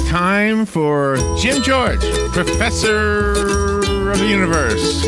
time for Jim George, Professor of the Universe.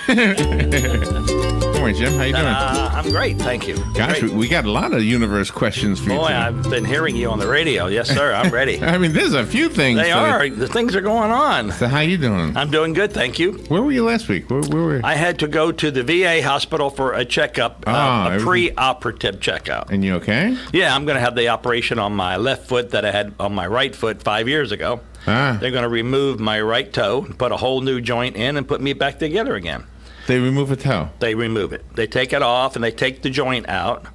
Good morning, Jim. How you doing? I'm great, thank you. Gosh, Great. we got a lot of universe questions for you Boy, today. I've been hearing you on the radio. Yes, sir. I'm ready. I mean, there's a few things. They are. The things are going on. So how you doing? I'm doing good, thank you. Where were you last week? Where were you? I had to go to the VA hospital for a checkup, a pre-operative checkup. And you okay? Yeah, I'm going to have the operation on my left foot that I had on my right foot 5 years ago. Ah. They're going to remove my right toe, put a whole new joint in, and put me back together again. They remove a toe. They remove it. They take it off, and they take the joint out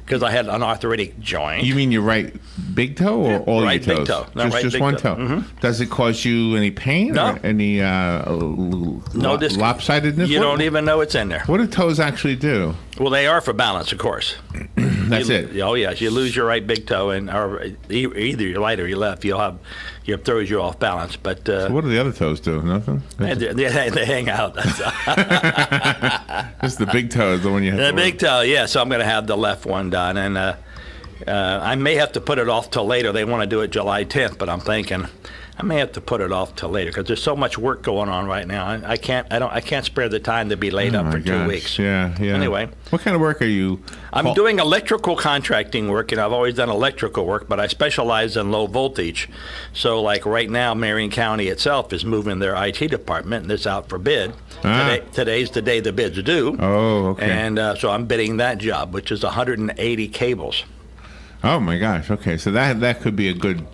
because I had an arthritic joint. You mean your right big toe or all right your toes? big toe. No, just right just big one toe. toe. Mhm. Does it cause you any pain No. or any lopsidedness? You don't even know it's in there. What do toes actually do? Well, they are for balance, of course. That's it. Oh, yes. You lose your right big toe, and or either your right or your left, it throws you off balance. But So what do the other toes do? Nothing? they hang out. Just the big toe is the one you have The to big toe, yeah. So I'm going to have the left one done, and I may have to put it off till later. They want to do it July 10th, but I'm thinking I may have to put it off till later because there's so much work going on right now. I can't spare the time to be laid up my for 2 gosh. weeks. Yeah. Anyway. What kind of work are you? I'm doing electrical contracting work, and I've always done electrical work, but I specialize in low voltage. So, like right now, Marion County itself is moving their IT department, and it's out for bid. Today's the day the bids are due. Oh, okay. And so I'm bidding that job, which is 180 cables. Oh my gosh. Okay, so that could be a good.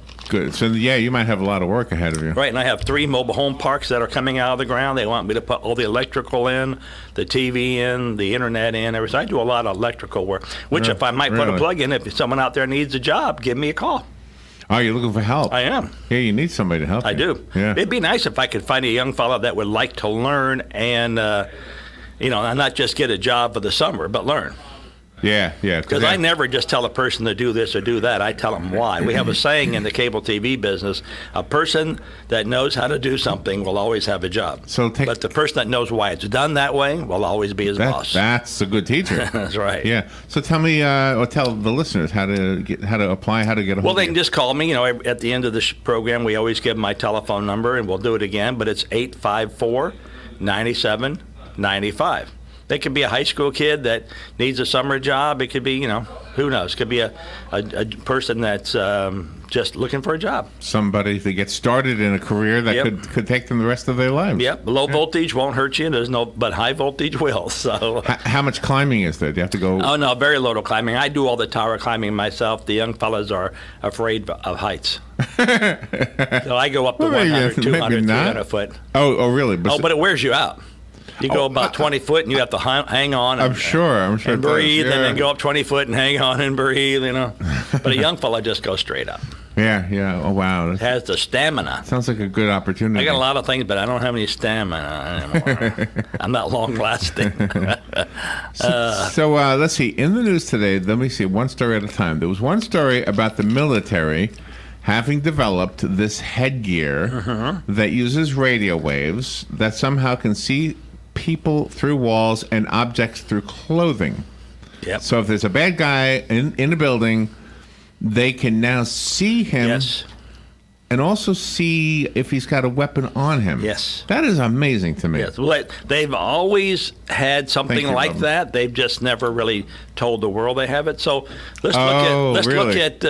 So yeah, you might have a lot of work ahead of you. Right, and I have 3 mobile home parks that are coming out of the ground. They want me to put all the electrical in, the TV in, the internet in, everything. I do a lot of electrical work, which if I might put a Really? plug in, if someone out there needs a job, give me a call. Oh, you're looking for help. I am. Yeah, you need somebody to help I you. do. Yeah. It'd be nice if I could find a young fellow that would like to learn and, not just get a job for the summer, but learn. Yeah. Because I never just tell a person to do this or do that. I tell them why. We have a saying in the cable TV business, a person that knows how to do something will always have a job. But the person that knows why it's done that way will always be his boss. That's a good teacher. That's right. Yeah. So tell me, or tell the listeners how to apply, how to get a hold Well, they of can you. just call me. At the end of the program, we always give my telephone number, and we'll do it again, but it's 854-9795. They could be a high school kid that needs a summer job. It could be, who knows? It could be a person that's just looking for a job. Somebody to get started in a career that could take them the rest of their lives. Yep. Low voltage won't hurt you. But high voltage will. So. How much climbing is there? Do you have to go? Oh no, very little climbing. I do all the tower climbing myself. The young fellas are afraid of heights. So I go up to 100, 200, 300 foot. Oh, really? But it wears you out. You go about 20 foot and you have to hang on. I'm sure. And it does. breathe, Yeah. and then go up 20 foot and hang on and breathe. But a young fella just goes straight up. Yeah. Oh, wow. Has the stamina. Sounds like a good opportunity. I got a lot of things, but I don't have any stamina anymore. I'm not long lasting. So let's see. In the news today, let me see one story at a time. There was one story about the military having developed this headgear that uses radio waves that somehow can see people through walls and objects through clothing. Yep. So if there's a bad guy in a building, they can now see him. Yes. And also see if he's got a weapon on him. Yes. That is amazing to me. Yes. Well, they've always had something you, like Robin. that. They've just never really told the world they have it. So let's really? look at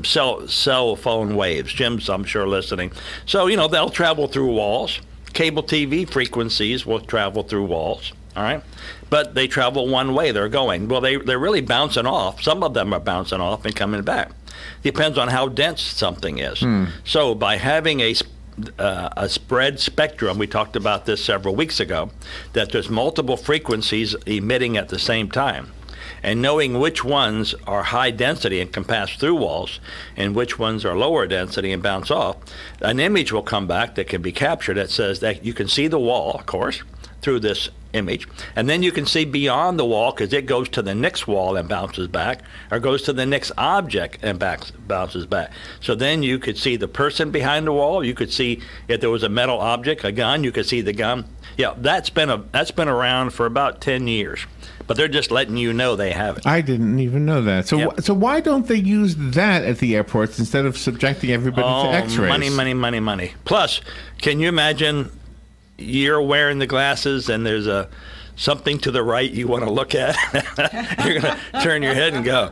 cell phone waves. Jim's, I'm sure, listening. So they'll travel through walls. Cable TV frequencies will travel through walls. All right, but they travel one way. They're going. Well, they're really bouncing off. Some of them are bouncing off and coming back. Depends on how dense something is. So by having a spread spectrum, we talked about this several weeks ago, that there's multiple frequencies emitting at the same time. And knowing which ones are high density and can pass through walls and which ones are lower density and bounce off, an image will come back that can be captured that says that you can see the wall, of course, through this image, and then you can see beyond the wall because it goes to the next wall and bounces back, or goes to the next object and bounces back. So then you could see the person behind the wall. You could see if there was a metal object, a gun. You could see the gun. Yeah, that's been around for about 10 years, but they're just letting you know they have it. I didn't even know that. So, Yep. so why don't they use that at the airports instead of subjecting everybody to X-rays? Money. Plus, can you imagine you're wearing the glasses and there's something to the right you want to look at? You're going to turn your head and go,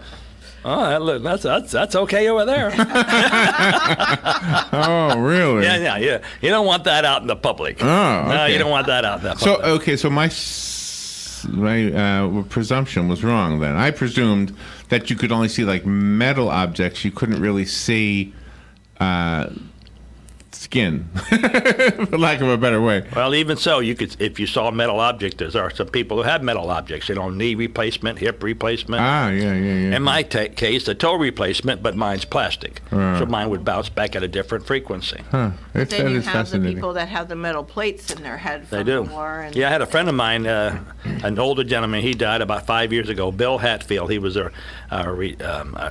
oh, that's okay over there. Oh, really? Yeah. You don't want that out in the public. Oh, okay. No, you don't want that out in the public. So my presumption was wrong then. I presumed that you could only see like metal objects. You couldn't really see skin, for lack of a better way. Well, even so, you could, if you saw a metal object, there are some people who have metal objects, knee replacement, hip replacement. Ah, yeah. In my case, a toe replacement, but mine's plastic. So mine would bounce back at a different frequency. Huh. Then you have the people that have the metal plates in their head from They do. the war. And Yeah, I had a friend of mine, an older gentleman. He died about 5 years ago. Bill Hatfield. He was a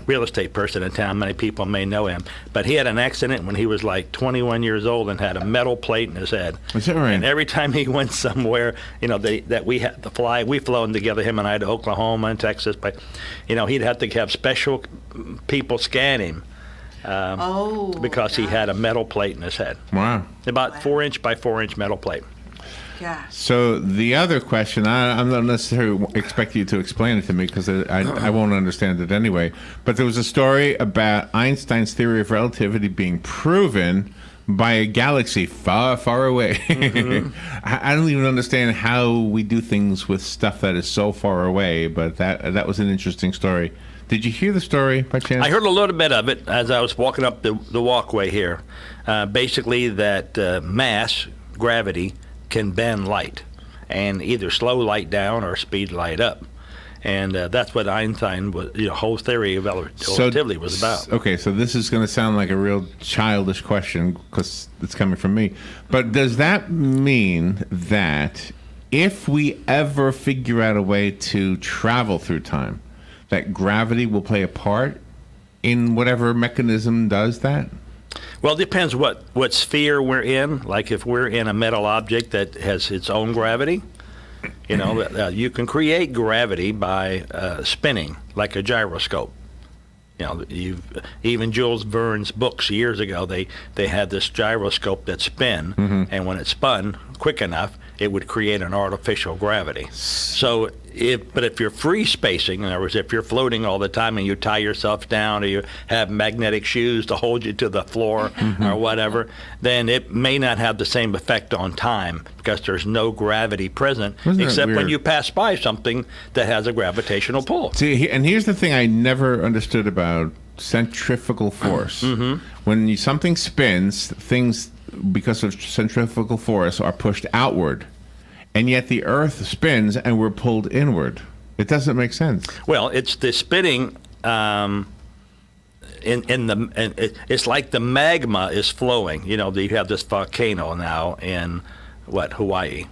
real estate person in town. Many people may know him. But he had an accident when he was like 21 years old and had a metal plate in his head. Is that right? And every time he went somewhere, that we had to fly, we've flown together, him and I, to Oklahoma and Texas. But he'd have to have special people scan him. Because he had a metal plate in his head. Wow. About 4-inch by 4-inch metal plate. Yeah. So the other question, I'm not necessarily expect you to explain it to me because I won't understand it anyway. But there was a story about Einstein's theory of relativity being proven by a galaxy far, far away. Mm-hmm. I don't even understand how we do things with stuff that is so far away. But that was an interesting story. Did you hear the story by chance? I heard a little bit of it as I was walking up the walkway here. Basically, that mass, gravity, can bend light and either slow light down or speed light up. And that's what Einstein was, whole theory of relativity was about. Okay, so this is going to sound like a real childish question because it's coming from me. But does that mean that if we ever figure out a way to travel through time, that gravity will play a part in whatever mechanism does that? Well, it depends what sphere we're in. Like if we're in a metal object that has its own gravity, you can create gravity by spinning, like a gyroscope. Even Jules Verne's books years ago, they had this gyroscope that spin, and when it spun quick enough, it would create an artificial gravity. So, if you're free spacing, in other words, if you're floating all the time and you tie yourself down or you have magnetic shoes to hold you to the floor or whatever, then it may not have the same effect on time because there's no gravity present except when you pass by something that has a gravitational pull. See, and here's the thing I never understood about centrifugal force. When something spins, things, because of centrifugal force, are pushed outward. And yet the Earth spins and we're pulled inward. It doesn't make sense. Well, it's the spinning. It's like the magma is flowing. You have this volcano now in Hawaii,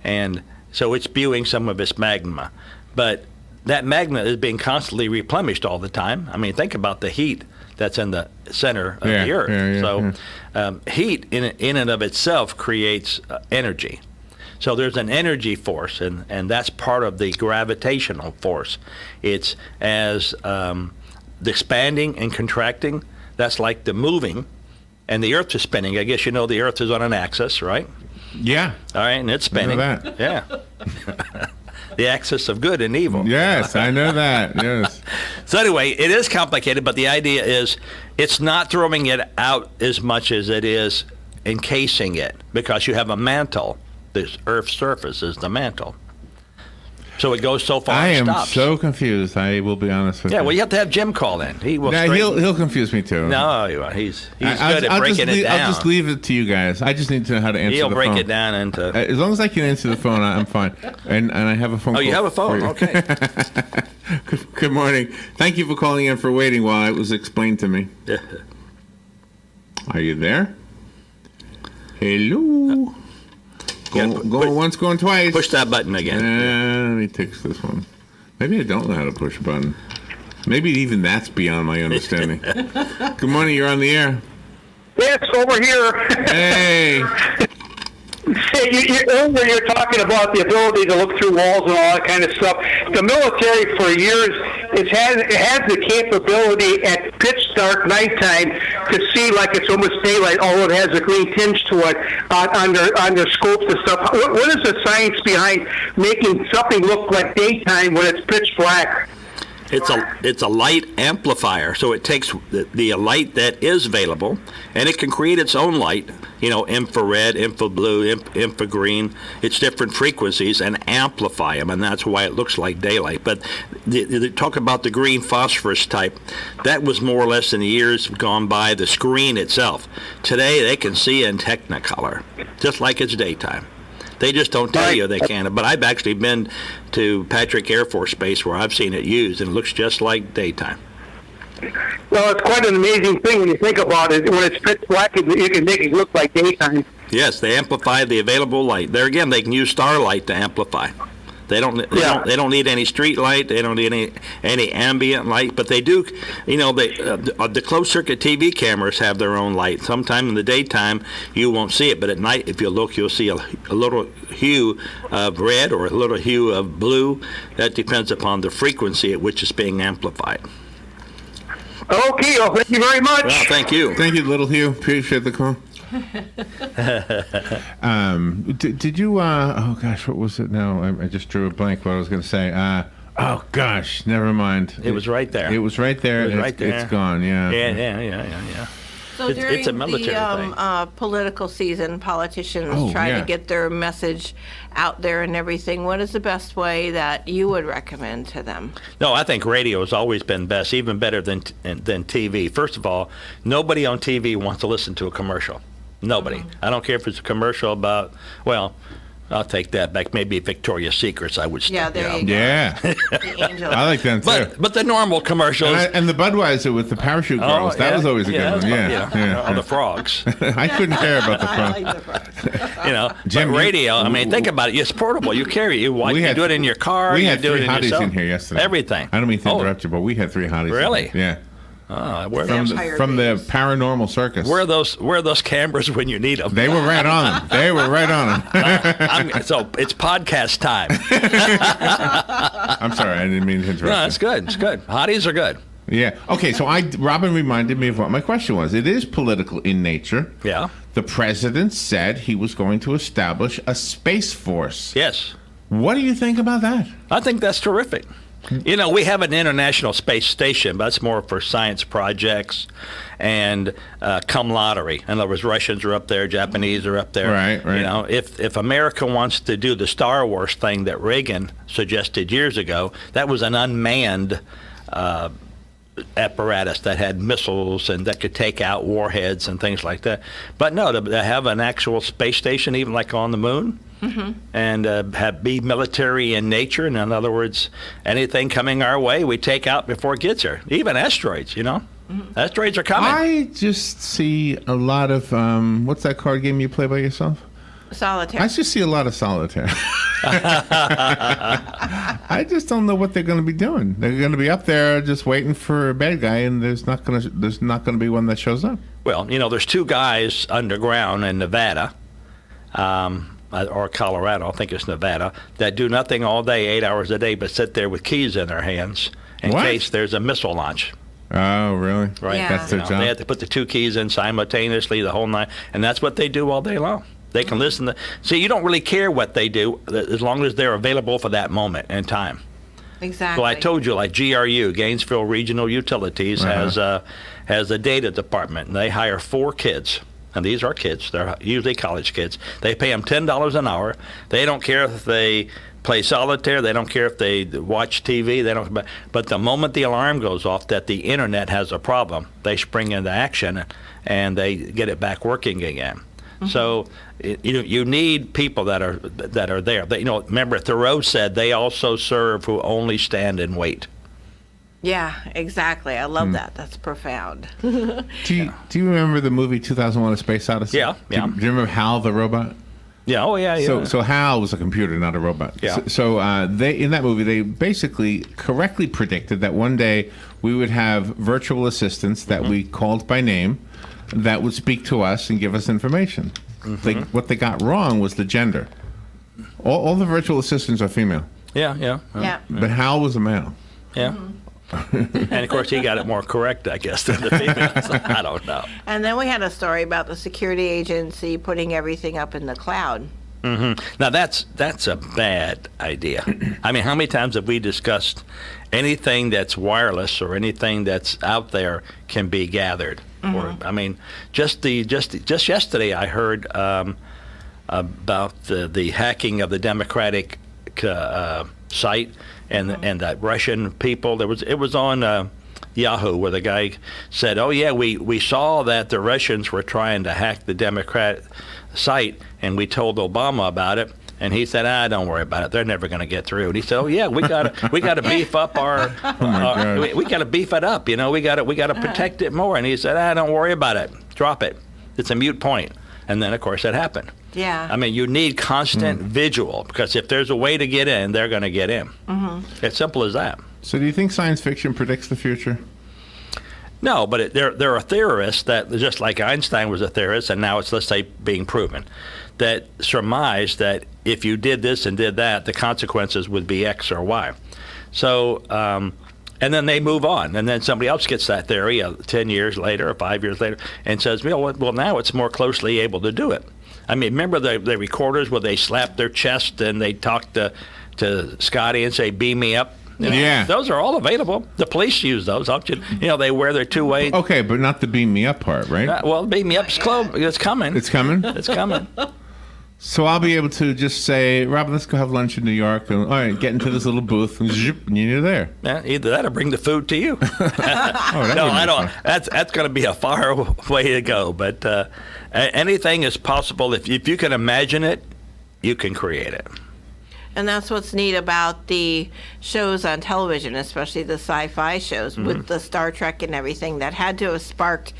and so it's spewing some of its magma. But that magma is being constantly replenished all the time. I mean, think about the heat that's in the center of the Earth. Heat in and of itself creates energy. So there's an energy force, and that's part of the gravitational force. It's as the expanding and contracting, that's like the moving, and the Earth is spinning. I guess the Earth is on an axis, right? Yeah. All right, and it's spinning. I know that. Yeah. The axis of good and evil. Yes, I know that. Yes. So anyway, it is complicated, but the idea is it's not throwing it out as much as it is encasing it because you have a mantle. This Earth's surface is the mantle. So it goes so far and stops. I am so confused. I will be honest with you. Yeah, well, you have to have Jim call in. He will. He'll confuse me too. No, he's good at breaking it down. I'll just leave it to you guys. I just need to know how to answer the phone. He'll break it down into. As long as I can answer the phone, I'm fine. And I have a phone. Oh, call you have a phone? Okay. Good morning. Thank you for calling in for waiting while it was explained to me. Are you there? Hello. Going once, going twice. Push that button again. Let me fix this one. Maybe I don't know how to push a button. Maybe even that's beyond my understanding. Good morning, you're on the air. Yes, over here. Hey. Earlier you're talking about the ability to look through walls and all that kind of stuff. The military for years it has the capability at pitch dark nighttime to see like it's almost daylight, although it has a green tinge to it on their scopes and stuff. What is the science behind making something look like daytime when it's pitch black? It's a light amplifier, so it takes the light that is available, and it can create its own light. Infrared, infrablue, infragreen. It's different frequencies and amplify them, and that's why it looks like daylight. But they talk about the green phosphorus type. That was more or less in the years gone by the screen itself. Today they can see in Technicolor, just like it's daytime. They just don't tell you they can. But I've actually been to Patrick Air Force Base where I've seen it used, and it looks just like daytime. Well, it's quite an amazing thing when you think about it. When it's pitch black, you can make it look like daytime. Yes, they amplify the available light. There again, they can use starlight to amplify. They don't need any street light. They don't need any ambient light. But they do. The closed circuit TV cameras have their own light. Sometime in the daytime you won't see it, but at night, if you look, you'll see a little hue of red or a little hue of blue. That depends upon the frequency at which it's being amplified. Okay, well, thank you very much. Well, thank you. Thank you, Little Hugh. Appreciate the call. Did you? Oh gosh, what was it now? I just drew a blank. What I was going to say. Oh gosh, never mind. It was right there. It was right there. It was right there. It's gone. Yeah. Yeah. So during it's a military thing. Political season, politicians try to get their message out there and everything. What is the best way that you would recommend to them? No, I think radio has always been best, even better than TV. First of all, nobody on TV wants to listen to a commercial. Nobody. Mm-hmm. I don't care if it's a commercial about, well, I'll take that back. Maybe Victoria's Secrets, I would Yeah, there you go. Yeah. The Angel. I like them too. But the normal commercials. And the Budweiser with the parachute girls. That was always a good one. Yeah. Or the frogs. I couldn't care about the front. I like the frogs. Jim, but radio, think about it. It's portable. You carry it. You do it in your car. We had do three it in hotties yourself. in here yesterday. Everything. I don't mean to interrupt you, but we had three hotties. Really? In here. Yeah. Oh, From the paranormal circus. Where are those cameras when you need them? They were right on them. So it's podcast time. I'm sorry, I didn't mean to interrupt. No, it's good. It's good. Hotties are good. Yeah. Okay, so Robin reminded me of what my question was. It is political in nature. Yeah. The president said he was going to establish a space force. Yes. What do you think about that? I think that's terrific. We have an International Space Station, but that's more for science projects and camaraderie. In other words, Russians are up there, Japanese are up there. Right. If America wants to do the Star Wars thing that Reagan suggested years ago, that was an unmanned apparatus that had missiles and that could take out warheads and things like that. But no, to have an actual space station, even like on the moon, and be military in nature. And in other words, anything coming our way, we take out before it gets here. Even asteroids, Asteroids are coming. I just see a lot of, what's that card game you play by yourself? Solitaire. I just see a lot of solitaire. I just don't know what they're going to be doing. They're going to be up there just waiting for a bad guy, and there's not going to be one that shows up. Well, there's two guys underground in Nevada, or Colorado, I think it's Nevada, that do nothing all day, 8 hours a day, but sit there with keys in their hands in case there's a missile launch. Oh, really? Right. Yeah. That's their job. They have to put the two keys in simultaneously the whole night, and that's what they do all day long. They can listen see, you don't really care what they do as long as they're available for that moment in time. Exactly. So I told you, like GRU, Gainesville Regional Utilities, has a data department, and they hire 4 kids. And these are kids. They're usually college kids. They pay them $10 an hour. They don't care if they play solitaire. They don't care if they watch TV. But the moment the alarm goes off that the internet has a problem, they spring into action and they get it back working again. Mm-hmm. So you need people that are there. Remember Thoreau said they also serve who only stand and wait. Yeah, exactly. I love that. That's profound. Do you remember the movie 2001: A Space Odyssey? Yeah. Do you remember Hal the robot? Yeah. Oh, yeah. So Hal was a computer, not a robot. Yeah. So they in that movie they basically correctly predicted that one day we would have virtual assistants that we called by name that would speak to us and give us information. What they got wrong was the gender. All the virtual assistants are female, Yeah. but Hal was a male. Yeah. And of course, he got it more correct, I guess, than the females. I don't know. And then we had a story about the security agency putting everything up in the cloud. Now that's a bad idea. I mean, how many times have we discussed anything that's wireless or anything that's out there can be gathered? Or I mean, just yesterday I heard about the hacking of the Democratic site and that Russian people. It was on Yahoo where the guy said, "Oh yeah, we saw that the Russians were trying to hack the Democrat site, and we told Obama about it." And he said, "Don't worry about it. They're never going to get through." And he said, "Oh yeah, we got to beef up we got to beef it up. You know, we got to protect it more." And he said, "Don't worry about it. Drop it. It's a moot point." And then of course it happened. Yeah. I mean, you need constant visual because if there's a way to get in, they're going to get in. It's simple as that. So do you think science fiction predicts the future? No, but there are theorists that, just like Einstein was a theorist, and now it's, let's say, being proven, that surmise that if you did this and did that, the consequences would be X or Y. So, and then they move on, and then somebody else gets that theory 10 years later or 5 years later and says, well, now it's more closely able to do it. I mean, remember the recorders where they slapped their chest and they talked to Scotty and say, "Beam me up"? You know, yeah. Those are all available. The police use those. They wear their two-way. Okay, but not the beam me up part, right? Well, beam me up's close. It's coming. It's coming? It's coming. So I'll be able to just say, "Robin, let's go have lunch in New York." And, all right, get into this little booth, and zip, and you're there. Yeah, either that or bring the food to you. That No, would be I don't. fun. That's going to be a far way to go. But anything is possible. If you can imagine it, you can create it. And that's what's neat about the shows on television, especially the sci-fi shows with the Star Trek and everything, that had to have sparked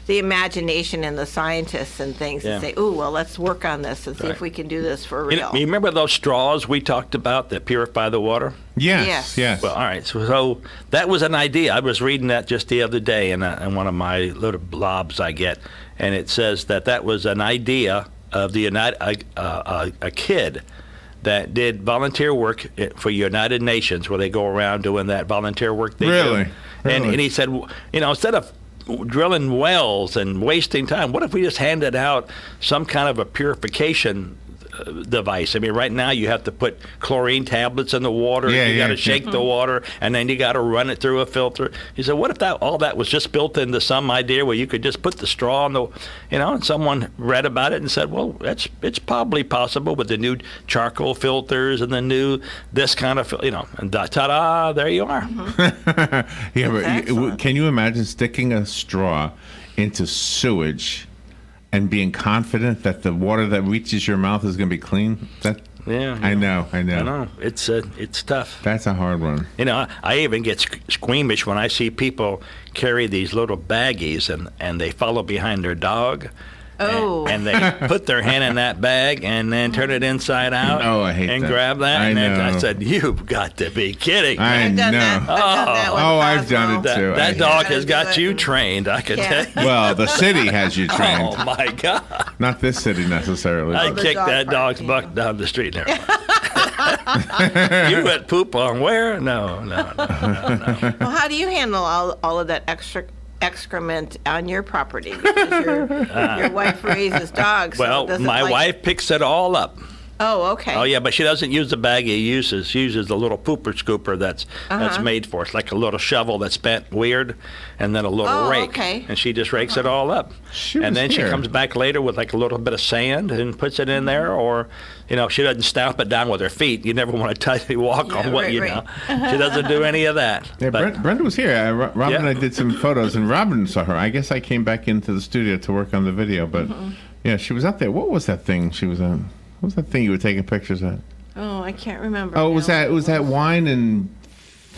the imagination in the scientists and things Yeah. to say, "Ooh, well, let's work on this and see if Right. we can do this for You real." remember those straws we talked about that purify the water? Yes. Yes. Well, all right. So that was an idea. I was reading that just the other day in one of my little blobs I get, and it says that was an idea of the a kid that did volunteer work for United Nations, where they go around doing that volunteer work. They Really? do. Really? And he said, instead of drilling wells and wasting time, what if we just handed out some kind of a purification device? I mean, right now you have to put chlorine tablets in the water. Yeah, you got to yeah. shake the water, and then you got to run it through a filter. He said, what if all that was just built into some idea where you could just put the straw in the, and someone read about it and said, well, it's probably possible with the new charcoal filters and the new this kind of, and ta-da, there you are. Yeah, but excellent. can you imagine sticking a straw into sewage and being confident that the water that reaches your mouth is going to be clean? Yeah. I know. I know. It's tough. That's a hard one. I even get squeamish when I see people carry these little baggies and they follow behind their dog. Oh. And they put their hand in that bag and then turn it inside out. Oh, I hate and that. grab that. I And then I know. said, "You've got to be kidding me." I I've done know. that. I've done that with Oh, I've done Cosmo. it too. That I- dog Yeah. has got you trained, I can Yeah. tell you. Well, the city has you trained. Oh, my God. Not this city necessarily. I the kicked dog that part, dog's yeah. butt down the street there. You went poop on where? No. Well, how do you handle all of that excrement on your property? Because your wife raises dogs. so Well, it doesn't my wife picks it all up. Oh, okay. Oh, yeah, but she doesn't use the bag he uses. She uses the little pooper scooper that's made for it. It's like a little shovel that's bent weird, and then a little Oh, rake. okay. And she just rakes it all up. She was And then she here. comes back later with like a little bit of sand and puts it in there, or, she doesn't stamp it down with her feet. You never want to walk Yeah, on what right, you right. know. She doesn't do any of that. Yeah, But- Brenda was here. Robin and Yeah. I did some photos, and Robin saw her. I guess I came back into the studio to work on the video, but yeah, she was out there. What was that thing she was on? What was that thing you were taking pictures at? Oh, I can't remember. Oh, it was now. that wine and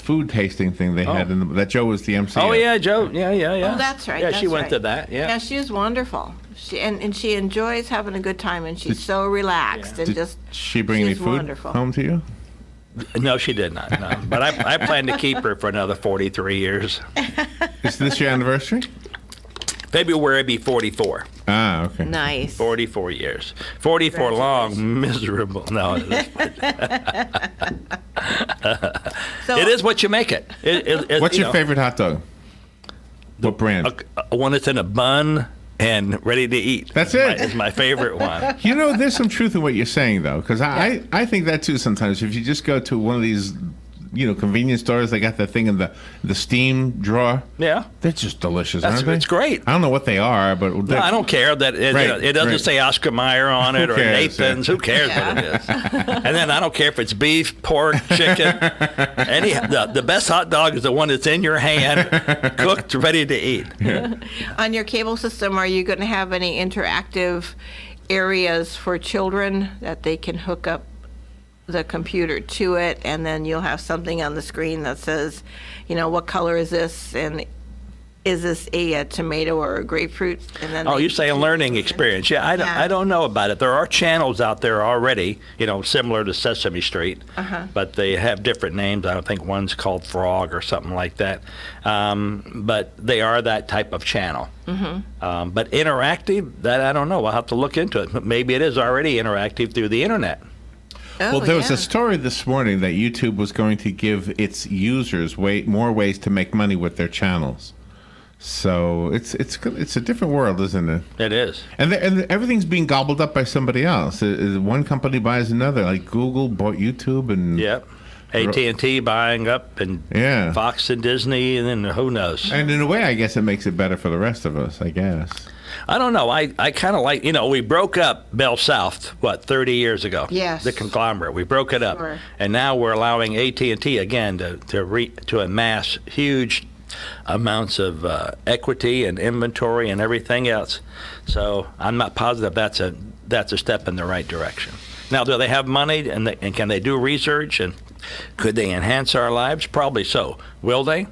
food tasting thing they had. That Joe was the MC. Oh of. yeah, Joe. Yeah. Oh, that's right. Yeah, that's she went right. to that. Yeah. Yeah, she was wonderful. And she enjoys having a good time, and she's so relaxed and Did just. she bring any she's food wonderful. home to you? No, she did not. No. But I plan to keep her for another 43 years. Is this your anniversary? February will be 44. Ah, okay. Nice. 44 years. 44 long, miserable. No. So, It is what you make it. What's your favorite hot dog? What brand? One that's in a bun and ready to eat. That's it. Is my favorite one. You know, there's some truth in what you're saying, though, because I think that too sometimes. If you just go to one of these, convenience stores, they got that thing in the steam drawer. Yeah. They're just delicious, aren't they? It's great. I don't know what they are, but No, I don't care that it doesn't say Oscar Mayer on it Who or cares, Nathan's. yeah. Who cares what it is? And then I don't care if it's beef, pork, chicken. The best hot dog is the one that's in your hand, cooked, ready to eat. on your cable system, are you going to have any interactive areas for children that they can hook up the computer to it, and then you'll have something on the screen that says, what color is this, and is this a tomato or a grapefruit? And then You say a learning experience. Yeah, I don't know about it. There are channels out there already, similar to Sesame Street, but they have different names. I don't think one's called Frog or something like that. But they are that type of channel. But interactive, that I don't know. I'll have to look into it. Maybe it is already interactive through the internet. Oh, Well, there was yeah. a story this morning that YouTube was going to give its users more ways to make money with their channels. So it's a different world, isn't it? It is. And everything's being gobbled up by somebody else. One company buys another. Like Google bought YouTube, and Yep. AT&T buying up, and Yeah. Fox and Disney, and then who knows? and in a way, I guess it makes it better for the rest of us. I guess. I don't know. I kind of like, we broke up Bell South, 30 years ago? Yes. The conglomerate. We broke it up. Sure. And now we're allowing AT&T again to amass huge amounts of equity and inventory and everything else. So I'm not positive that's a step in the right direction. Now, do they have money, and can they do research, and could they enhance our lives? Probably so. Will they?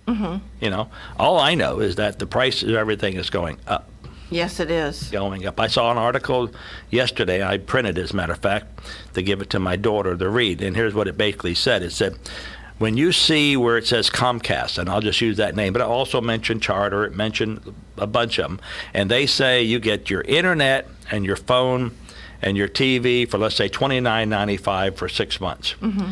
Mm-hmm. All I know is that the price of everything is going up. Yes, it is. Going up. I saw an article yesterday, I printed as a matter of fact, to give it to my daughter to read, and here's what it basically said. It said, when you see where it says Comcast, and I'll just use that name, but it also mentioned Charter, it mentioned a bunch of them, and they say you get your internet and your phone and your TV for, let's say, $29.95 for 6 months. Mm-hmm.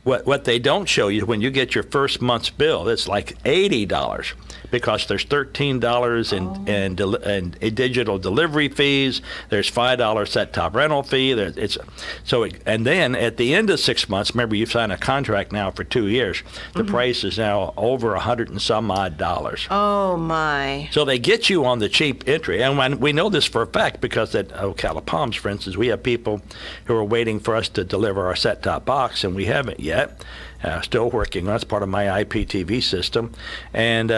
What they don't show you, when you get your first month's bill, it's like $80 because there's $13 in digital delivery fees. There's $5 set-top rental fee. And then at the end of 6 months, remember you've signed a contract now for 2 years. The price is now over $100 and some odd dollars. Oh, my. So they get you on the cheap entry. And we know this for a fact because at Ocala Palms, for instance, we have people who are waiting for us to deliver our set-top box, and we haven't yet. Still working. That's part of my IPTV system. And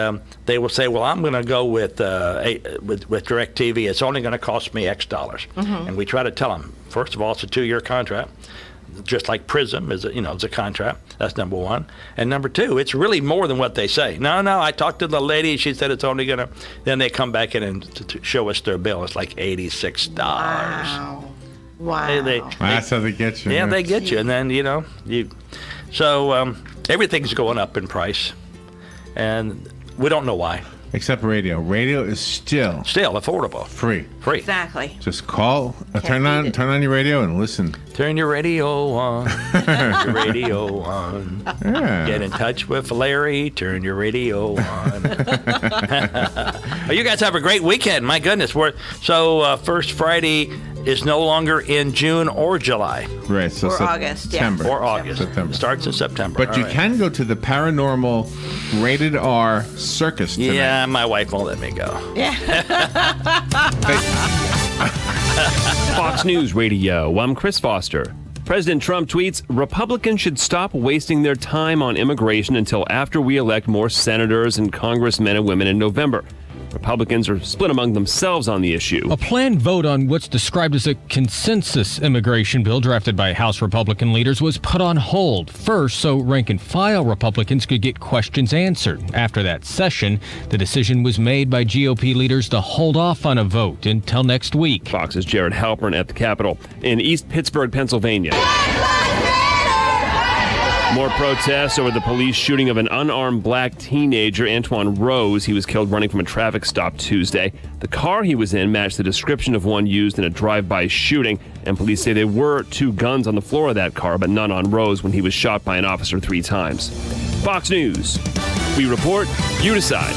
they will say, well, I'm going to go with DirecTV. It's only going to cost me X dollars. And we try to tell them, first of all, it's a 2-year contract. Just like Prism is, it's a contract. That's number one. And number two, it's really more than what they say. No, I talked to the lady. She said it's only going to. Then they come back in and to show us their bill. It's like $86. Wow. That's how they get you. Yeah, they get you, and then So everything's going up in price, and we don't know why. Except radio. Radio is still affordable, free. Exactly. Just call, turn beat on your radio and listen. Turn your radio on. Turn your radio on. Yeah. Get in touch with Larry. Turn your radio on. Well, you guys have a great weekend. My goodness. First Friday is no longer in June or July. Right. So Or August, yeah. September. Or August. September. It starts in September. But All you right. can go to the Paranormal Rated R Circus tonight. Yeah, my wife won't let me go. Fox News Radio, I'm Chris Foster. President Trump tweets, Republicans should stop wasting their time on immigration until after we elect more senators and congressmen and women in November. Republicans are split among themselves on the issue. A planned vote on what's described as a consensus immigration bill drafted by House Republican leaders was put on hold. First, so rank-and-file Republicans could get questions answered. After that session, the decision was made by GOP leaders to hold off on a vote until next week. Fox's Jared Halpern at the Capitol in East Pittsburgh, Pennsylvania. More protests over the police shooting of an unarmed black teenager, Antoine Rose. He was killed running from a traffic stop Tuesday. The car he was in matched the description of one used in a drive-by shooting, and police say there were 2 guns on the floor of that car, but none on Rose when he was shot by an officer 3 times. Fox News. We report, you decide.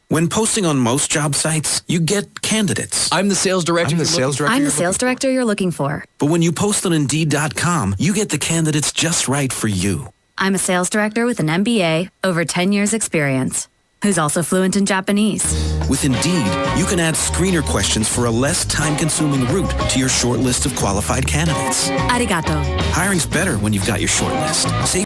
When posting on most job sites, you get candidates. I'm the sales director. I'm the sales director you're looking for. But when you post on Indeed.com, you get the candidates just right for you. I'm a sales director with an MBA, over 10 years experience, who's also fluent in Japanese. With Indeed, you can add screener questions for a less time-consuming route to your short list of qualified candidates. Arigato. Hiring's better when you've got your short list. Save